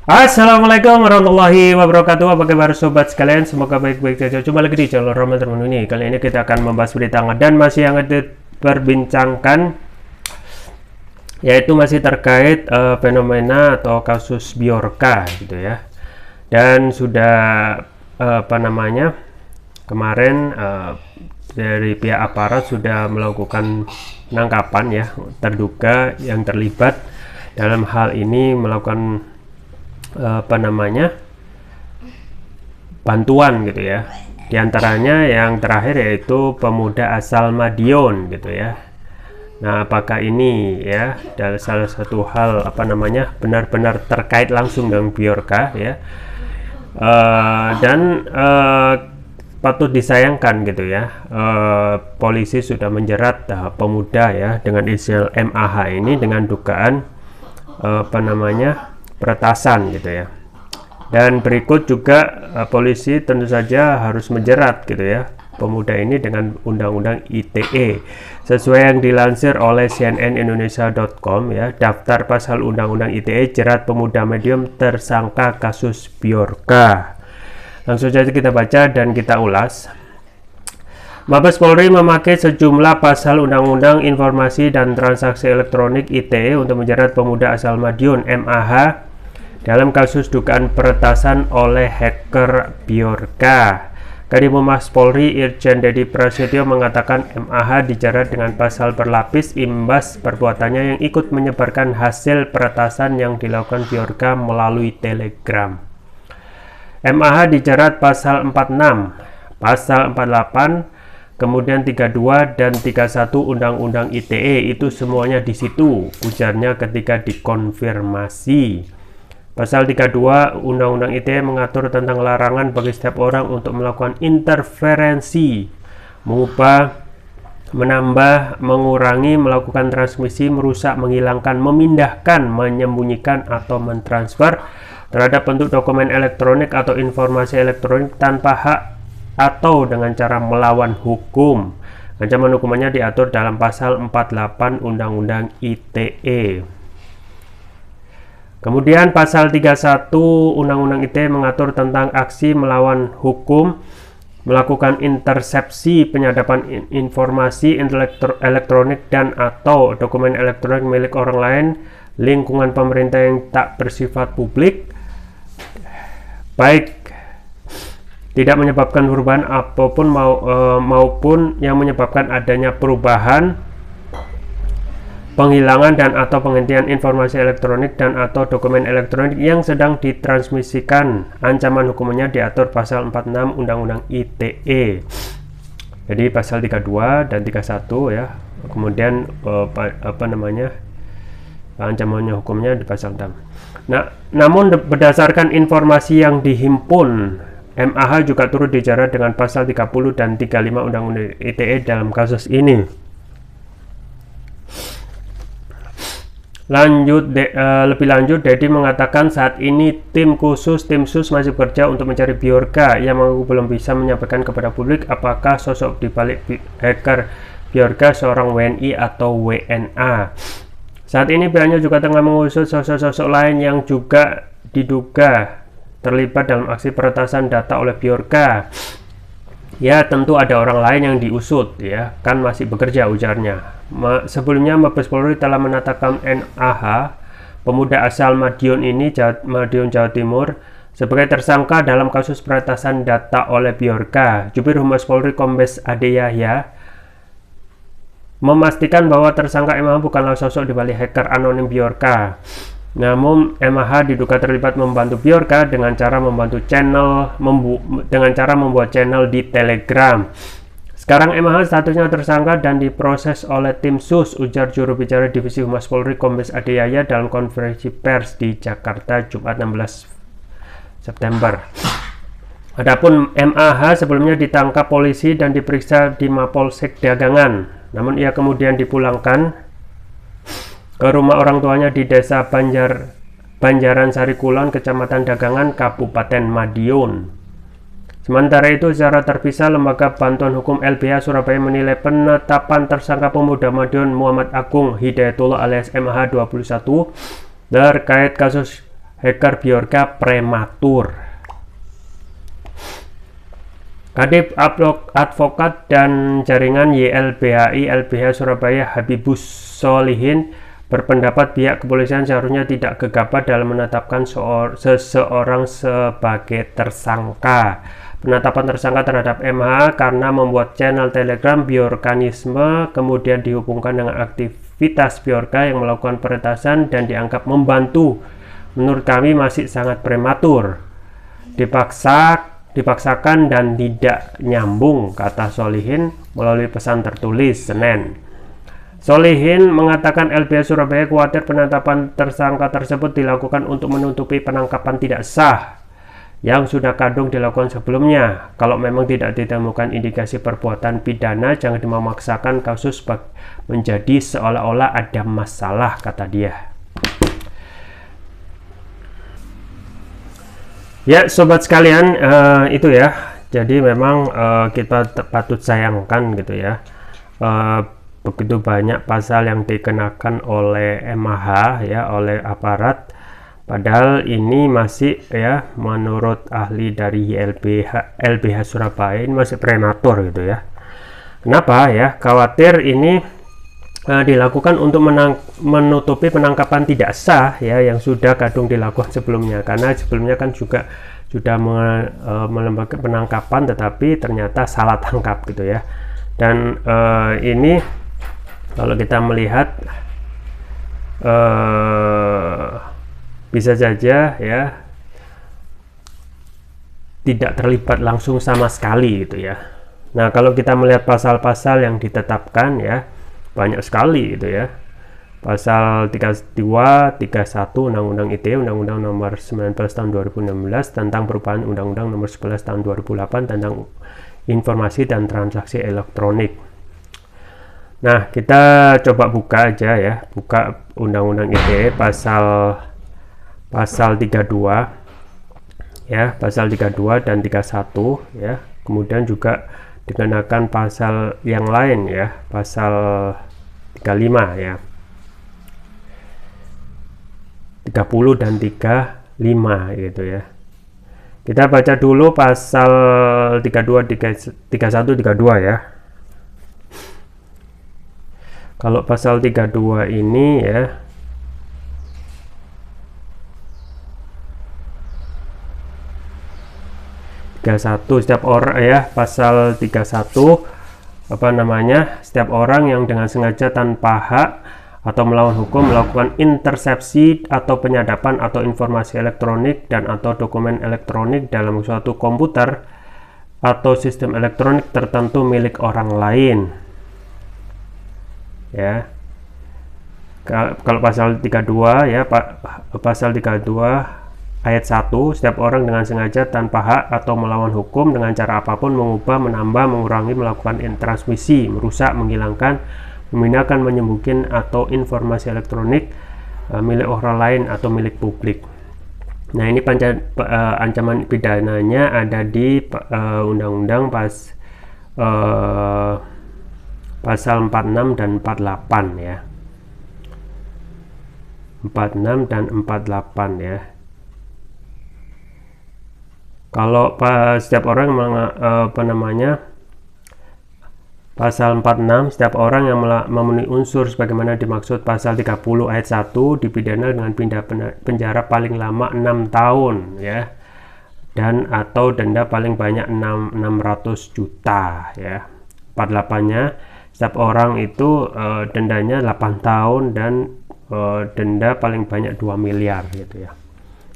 Assalamualaikum warahmatullahi wabarakatuh. Apa kabar sobat sekalian? Semoga baik-baik saja. Jumpa lagi di channel Roman Termenu ini. Kali ini kita akan membahas berita hangat dan masih hangat diperbincangkan, yaitu masih terkait fenomena atau kasus Bjorka gitu ya. Dan sudah kemarin dari pihak aparat sudah melakukan penangkapan ya terduga yang terlibat dalam hal ini, melakukan bantuan gitu ya. Di antaranya yang terakhir yaitu pemuda asal Madiun gitu ya. Nah, apakah ini ya dari salah satu hal benar-benar terkait langsung dengan Bjorka ya, dan patut disayangkan gitu ya, polisi sudah menjerat pemuda ya dengan inisial MAH ini dengan dugaan peretasan gitu ya. Dan berikut juga polisi tentu saja harus menjerat gitu ya pemuda ini dengan undang-undang ITE sesuai yang dilansir oleh cnnindonesia.com ya. Daftar pasal undang-undang ITE, jerat pemuda medium tersangka kasus Bjorka. Langsung saja kita baca dan kita ulas. Mabes Polri memakai sejumlah pasal Undang-Undang Informasi dan Transaksi Elektronik ITE untuk menjerat pemuda asal Madiun MAH dalam kasus dugaan peretasan oleh hacker Bjorka. Kadifhumas Polri Irjen Dedi Prasetyo mengatakan MAH dijerat dengan pasal berlapis imbas perbuatannya yang ikut menyebarkan hasil peretasan yang dilakukan Bjorka melalui Telegram. MAH dijerat pasal 46, pasal 48, kemudian 32 dan 31 Undang-Undang ITE. Itu semuanya di situ, ujarnya ketika dikonfirmasi. Pasal 32 Undang-Undang ITE mengatur tentang larangan bagi setiap orang untuk melakukan interferensi, mengubah, menambah, mengurangi, melakukan transmisi, merusak, menghilangkan, memindahkan, menyembunyikan atau mentransfer terhadap bentuk dokumen elektronik atau informasi elektronik tanpa hak atau dengan cara melawan hukum. Ancaman hukumannya diatur dalam pasal 48 Undang-Undang ITE. Kemudian pasal 31 Undang-Undang ITE mengatur tentang aksi melawan hukum, melakukan intersepsi, penyadapan informasi elektronik dan atau dokumen elektronik milik orang lain, lingkungan pemerintah yang tak bersifat publik, baik tidak menyebabkan perubahan apapun maupun yang menyebabkan adanya perubahan, penghilangan dan atau penghentian informasi elektronik dan atau dokumen elektronik yang sedang ditransmisikan. Ancaman hukumannya diatur pasal 46 Undang-Undang ITE. Jadi pasal 32 dan 31 ya. Kemudian ancamannya hukumnya di pasal 6. Nah, namun berdasarkan informasi yang dihimpun, MAH juga turut dijerat dengan pasal 30 dan 35 Undang-Undang ITE dalam kasus ini. Lebih lanjut, Dedi mengatakan saat ini tim sus masih bekerja untuk mencari Bjorka. Ia mengaku belum bisa menyampaikan kepada publik apakah sosok dibalik hacker Bjorka seorang WNI atau WNA. Saat ini pihaknya juga tengah mengusut sosok-sosok lain yang juga diduga terlibat dalam aksi peretasan data oleh Bjorka. Ya, tentu ada orang lain yang diusut ya, kan masih bekerja, ujarnya. Sebelumnya Mabes Polri telah menetapkan MAH, pemuda asal Madiun Jawa Timur, sebagai tersangka dalam kasus peretasan data oleh Bjorka. Jubir Humas Polri Kombes Ade Yahya memastikan bahwa tersangka MAH bukanlah sosok dibalik hacker anonim Bjorka. Namun MAH diduga terlibat membantu Bjorka dengan cara membuat channel di Telegram. Sekarang MAH statusnya tersangka dan diproses oleh tim sus, ujar juru bicara Divisi Humas Polri Kombes Ade Yahya dalam konferensi pers di Jakarta Jumat 16 September. Adapun MAH sebelumnya ditangkap polisi dan diperiksa di Mapolsek Dagangan, namun ia kemudian dipulangkan ke rumah orang tuanya di Desa Banjaran Sari Kulon, Kecamatan Dagangan, Kabupaten Madiun. Sementara itu, secara terpisah, Lembaga Bantuan Hukum LBH Surabaya menilai penetapan tersangka pemuda Madiun Muhammad Agung Hidayatullah alias MH 21 terkait kasus hacker Bjorka prematur. Kadif Advokat dan Jaringan YLBHI LBH Surabaya Habibus Solihin berpendapat pihak kepolisian seharusnya tidak gegabah dalam menetapkan seseorang sebagai tersangka. Penetapan tersangka terhadap MH karena membuat channel Telegram Bjorkanisme kemudian dihubungkan dengan aktivitas Bjorka yang melakukan peretasan dan dianggap membantu, menurut kami masih sangat prematur, dipaksakan dan tidak nyambung, kata Solihin melalui pesan tertulis Senin. Solihin mengatakan LBH Surabaya khawatir penetapan tersangka tersebut dilakukan untuk menutupi penangkapan tidak sah yang sudah kadung dilakukan sebelumnya. Kalau memang tidak ditemukan indikasi perbuatan pidana, jangan memaksakan kasus menjadi seolah-olah ada masalah, kata dia. Ya, sobat sekalian, itu ya. Jadi memang kita patut sayangkan gitu ya. Begitu banyak pasal yang dikenakan oleh MH ya, oleh aparat. Padahal ini masih ya, menurut ahli dari LBH Surabaya ini masih prematur gitu ya. Kenapa ya? Khawatir ini dilakukan untuk menutupi penangkapan tidak sah ya yang sudah kadung dilakukan sebelumnya, karena sebelumnya kan juga sudah melemparkan penangkapan tetapi ternyata salah tangkap gitu ya. Dan ini kalau kita melihat bisa saja ya tidak terlibat langsung sama sekali gitu ya. Nah, kalau kita melihat pasal-pasal yang ditetapkan ya banyak sekali gitu ya. Pasal 32, 31 Undang-Undang ITE, Undang-Undang Nomor 19 Tahun 2016 tentang perubahan Undang-Undang Nomor 11 Tahun 2008 tentang informasi dan transaksi elektronik. Nah, kita coba buka aja ya, buka Undang-Undang ITE pasal 32 ya, pasal 32 dan 31 ya. Kemudian juga dikenakan pasal yang lain ya, pasal 35 ya, 30 dan 35 gitu ya. Kita baca dulu pasal 32, 31, 32 ya. Kalau pasal 32 ini ya, setiap orang ya, pasal 31 apa namanya, setiap orang yang dengan sengaja tanpa hak atau melawan hukum melakukan intersepsi atau penyadapan atau informasi elektronik dan atau dokumen elektronik dalam suatu komputer atau sistem elektronik tertentu milik orang lain ya. Kalau pasal 32 ya, pasal 32 ayat 1, setiap orang dengan sengaja tanpa hak atau melawan hukum dengan cara apapun mengubah, menambah, mengurangi, melakukan transmisi, merusak, menghilangkan, memindahkan, menyembunyikan atau informasi elektronik milik orang lain atau milik publik. Nah, ini ancaman pidananya ada di Undang-Undang pasal 46 dan 48 ya. 46 dan 48 ya. Kalau setiap orang pasal 46, setiap orang yang memenuhi unsur sebagaimana dimaksud pasal 30 ayat 1 dipidana dengan pindah penjara paling lama 6 tahun ya, dan atau denda paling banyak 600 juta ya. 48-nya setiap orang itu dendanya 8 tahun dan denda paling banyak 2 miliar gitu ya.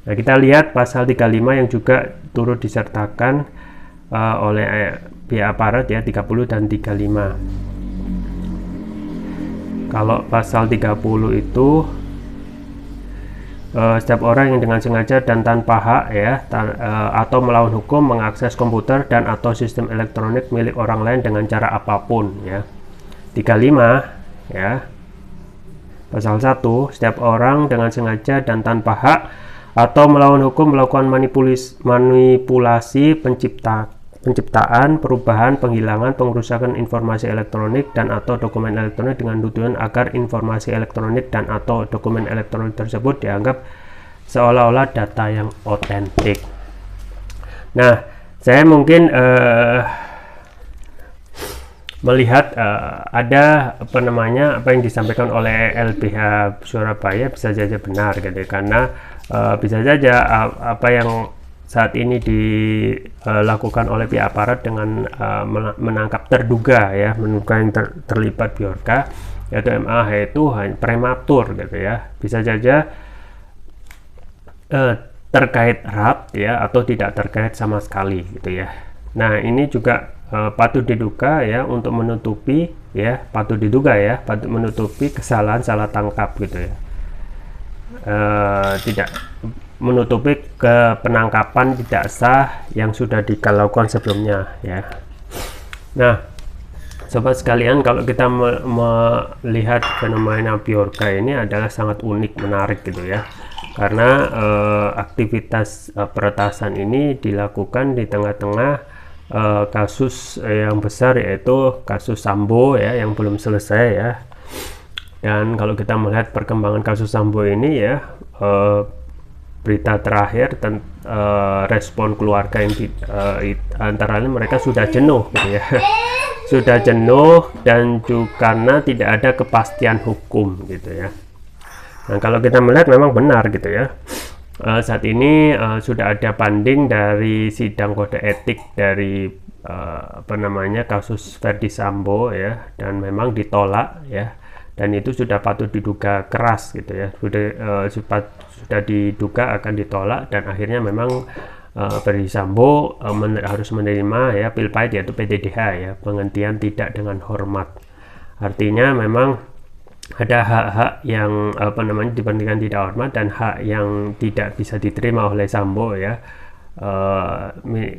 Nah, kita lihat pasal 35 yang juga turut disertakan oleh pihak aparat ya, 30 dan 35. Kalau pasal 30 itu setiap orang yang dengan sengaja dan tanpa hak ya atau melawan hukum mengakses komputer dan atau sistem elektronik milik orang lain dengan cara apapun ya. 35 ya. Pasal 1, setiap orang dengan sengaja dan tanpa hak atau melawan hukum melakukan manipulasi penciptaan, perubahan, penghilangan, pengerusakan informasi elektronik dan atau dokumen elektronik dengan tujuan agar informasi elektronik dan atau dokumen elektronik tersebut dianggap seolah-olah data yang otentik. Nah, saya mungkin melihat ada apa yang disampaikan oleh LBH Surabaya bisa saja benar gitu, karena bisa saja apa yang saat ini dilakukan oleh pihak aparat dengan menangkap terduga yang terlibat Bjorka, yaitu MAH, itu prematur gitu ya, bisa saja terkait erat ya, atau tidak terkait sama sekali gitu ya. Nah, ini juga patut diduga ya, untuk menutupi patut menutupi kesalahan salah tangkap gitu ya, tidak menutupi ke penangkapan tidak sah yang sudah dilakukan sebelumnya ya. Nah, sobat sekalian, kalau kita melihat fenomena Bjorka ini adalah sangat unik, menarik gitu ya, karena aktivitas peretasan ini dilakukan di tengah-tengah kasus yang besar, yaitu kasus Sambo ya, yang belum selesai ya. Dan kalau kita melihat perkembangan kasus Sambo ini ya, berita terakhir respon keluarga yang antara lain mereka sudah jenuh gitu ya. Sudah jenuh, dan juga karena tidak ada kepastian hukum gitu ya. Nah, kalau kita melihat memang benar gitu ya, saat ini sudah ada banding dari sidang kode etik dari kasus Verdi Sambo ya, dan memang ditolak ya, dan itu sudah patut diduga keras gitu ya, sudah diduga akan ditolak, dan akhirnya memang Verdi Sambo harus menerima ya pil pahit, yaitu PDDH ya, penghentian tidak dengan hormat. Artinya memang ada hak-hak yang dibandingkan tidak hormat, dan hak yang tidak bisa diterima oleh Sambo ya,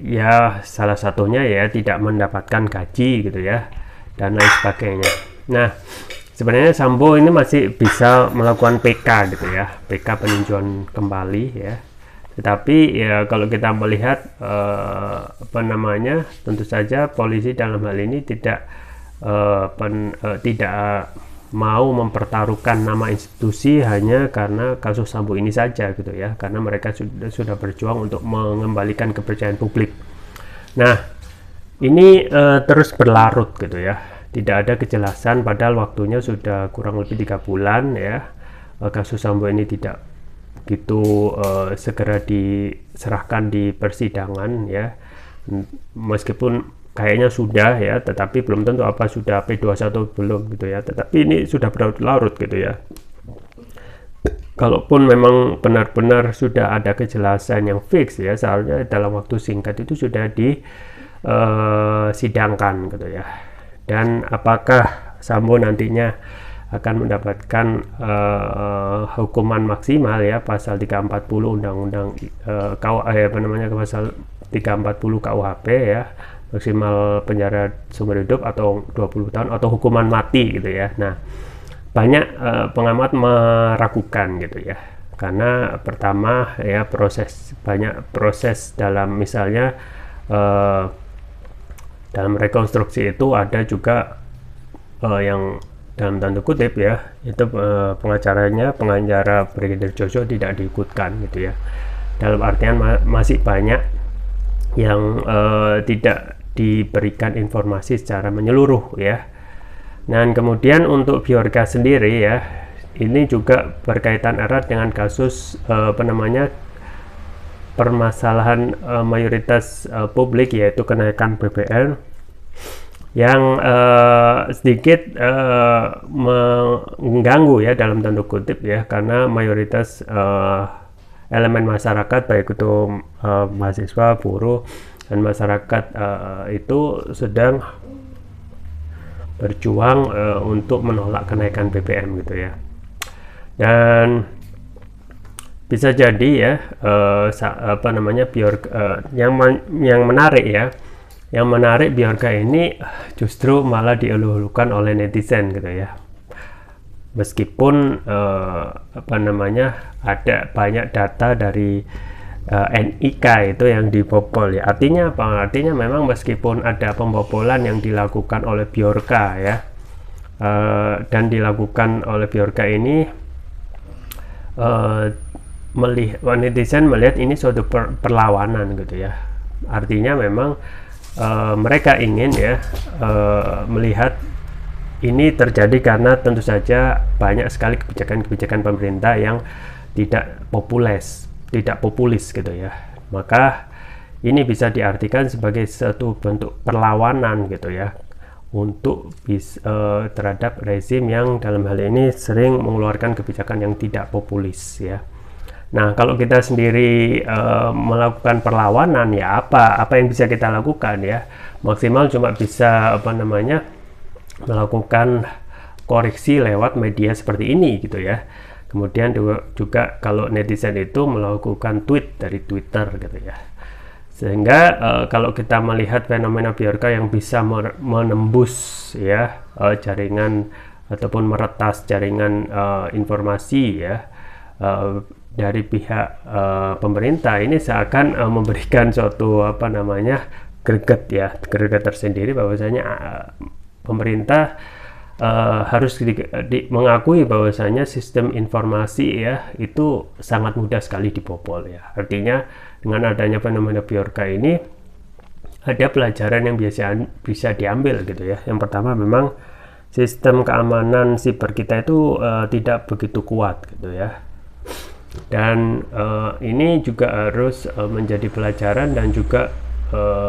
ya salah satunya ya tidak mendapatkan gaji gitu ya, dan lain sebagainya. Nah, sebenarnya Sambo ini masih bisa melakukan PK gitu ya, PK peninjauan kembali ya, tetapi ya kalau kita melihat tentu saja polisi dalam hal ini tidak mau mempertaruhkan nama institusi hanya karena kasus Sambo ini saja gitu ya, karena mereka sudah berjuang untuk mengembalikan kepercayaan publik. Nah, ini terus berlarut gitu ya, tidak ada kejelasan, padahal waktunya sudah kurang lebih 3 bulan ya. Kasus Sambo ini tidak begitu segera diserahkan di persidangan ya, meskipun kayaknya sudah ya, tetapi belum tentu apa sudah P21 belum gitu ya, tetapi ini sudah berlarut gitu ya. Kalaupun memang benar-benar sudah ada kejelasan yang fix ya, seharusnya dalam waktu singkat itu sudah disidangkan gitu ya. Dan apakah Sambo nantinya akan mendapatkan hukuman maksimal ya, pasal 340 undang-undang pasal 340 KUHP ya, maksimal penjara seumur hidup atau 20 tahun atau hukuman mati gitu ya. Nah, banyak pengamat meragukan gitu ya, karena pertama ya banyak proses dalam, misalnya dalam rekonstruksi itu ada juga yang dalam tanda kutip ya, itu pengacara Brigadir Joshua tidak diikutkan gitu ya, dalam artian masih banyak yang tidak diberikan informasi secara menyeluruh ya. Dan kemudian untuk Bjorka sendiri ya, ini juga berkaitan erat dengan kasus permasalahan mayoritas publik, yaitu kenaikan BBM yang sedikit mengganggu ya dalam tanda kutip ya, karena mayoritas elemen masyarakat, baik itu mahasiswa, buruh, dan masyarakat itu sedang berjuang untuk menolak kenaikan BBM gitu ya. Dan bisa jadi ya yang menarik ya, Bjorka ini justru malah dielu-elukan oleh netizen gitu ya, meskipun ada banyak data dari NIK itu yang dibobol ya. Artinya apa? Artinya memang meskipun ada pembobolan yang dilakukan oleh Bjorka ya, dan dilakukan oleh Bjorka ini netizen melihat ini suatu perlawanan gitu ya. Artinya memang mereka ingin ya melihat ini terjadi karena tentu saja banyak sekali kebijakan-kebijakan pemerintah yang tidak populis gitu ya. Maka ini bisa diartikan sebagai satu bentuk perlawanan gitu ya untuk terhadap rezim yang dalam hal ini sering mengeluarkan kebijakan yang tidak populis ya. Nah, kalau kita sendiri melakukan perlawanan ya apa yang bisa kita lakukan ya? Maksimal cuma bisa melakukan koreksi lewat media seperti ini gitu ya. Kemudian juga kalau netizen itu melakukan tweet dari Twitter gitu ya. Sehingga kalau kita melihat fenomena Bjorka yang bisa menembus ya jaringan ataupun meretas jaringan informasi ya dari pihak pemerintah, ini seakan memberikan suatu greget tersendiri bahwasanya pemerintah harus mengakui bahwasanya sistem informasi ya itu sangat mudah sekali dibobol ya. Artinya dengan adanya fenomena Bjorka ini ada pelajaran yang bisa diambil gitu ya. Yang pertama, memang sistem keamanan siber kita itu tidak begitu kuat gitu ya. Dan ini juga harus menjadi pelajaran dan juga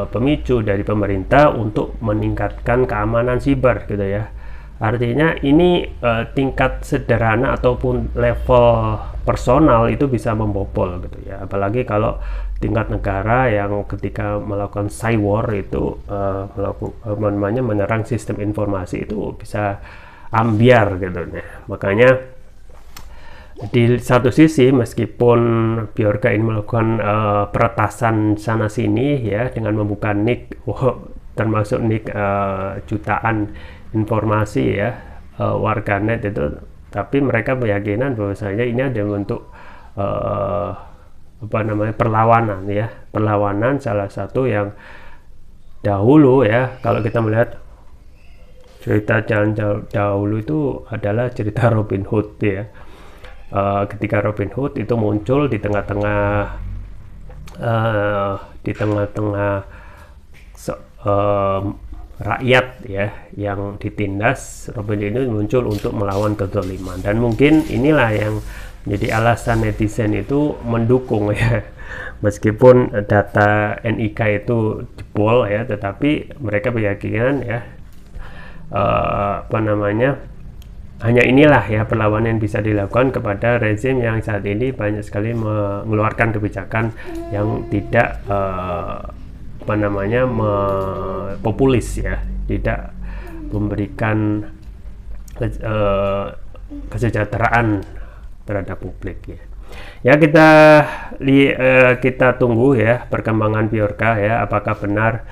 pemicu dari pemerintah untuk meningkatkan keamanan siber gitu ya. Artinya ini tingkat sederhana ataupun level personal itu bisa membobol gitu ya. Apalagi kalau tingkat negara yang ketika melakukan cyber itu menyerang sistem informasi itu bisa ambiar gitu ya. Makanya di satu sisi, meskipun Bjorka ini melakukan peretasan sana sini ya dengan membuka nick, termasuk nick jutaan informasi ya warganet itu, tapi mereka keyakinan bahwasanya ini ada bentuk perlawanan ya, perlawanan salah satu yang dahulu ya, kalau kita melihat cerita dahulu itu adalah cerita Robin Hood ya. Ketika Robin Hood itu muncul di tengah-tengah rakyat ya yang ditindas, Robin Hood ini muncul untuk melawan kezaliman, dan mungkin inilah yang menjadi alasan netizen itu mendukung ya. Meskipun data NIK itu jebol ya, tetapi mereka berkeyakinan ya hanya inilah ya perlawanan yang bisa dilakukan kepada rezim yang saat ini banyak sekali mengeluarkan kebijakan yang tidak populis ya, tidak memberikan kesejahteraan terhadap publik ya. Ya, kita tunggu ya perkembangan Bjorka ya, apakah benar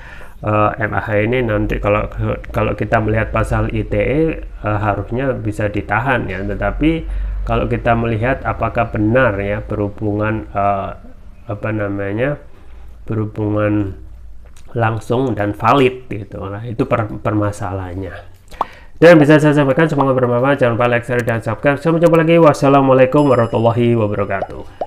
MAH ini nanti kalau kita melihat pasal ITE harusnya bisa ditahan ya, tetapi kalau kita melihat apakah benar ya berhubungan berhubungan langsung dan valid gitu, nah itu permasalahannya. Dan bisa saya sampaikan, semoga bermanfaat. Jangan lupa like, share, dan subscribe. Sampai jumpa lagi. Wassalamualaikum warahmatullahi wabarakatuh.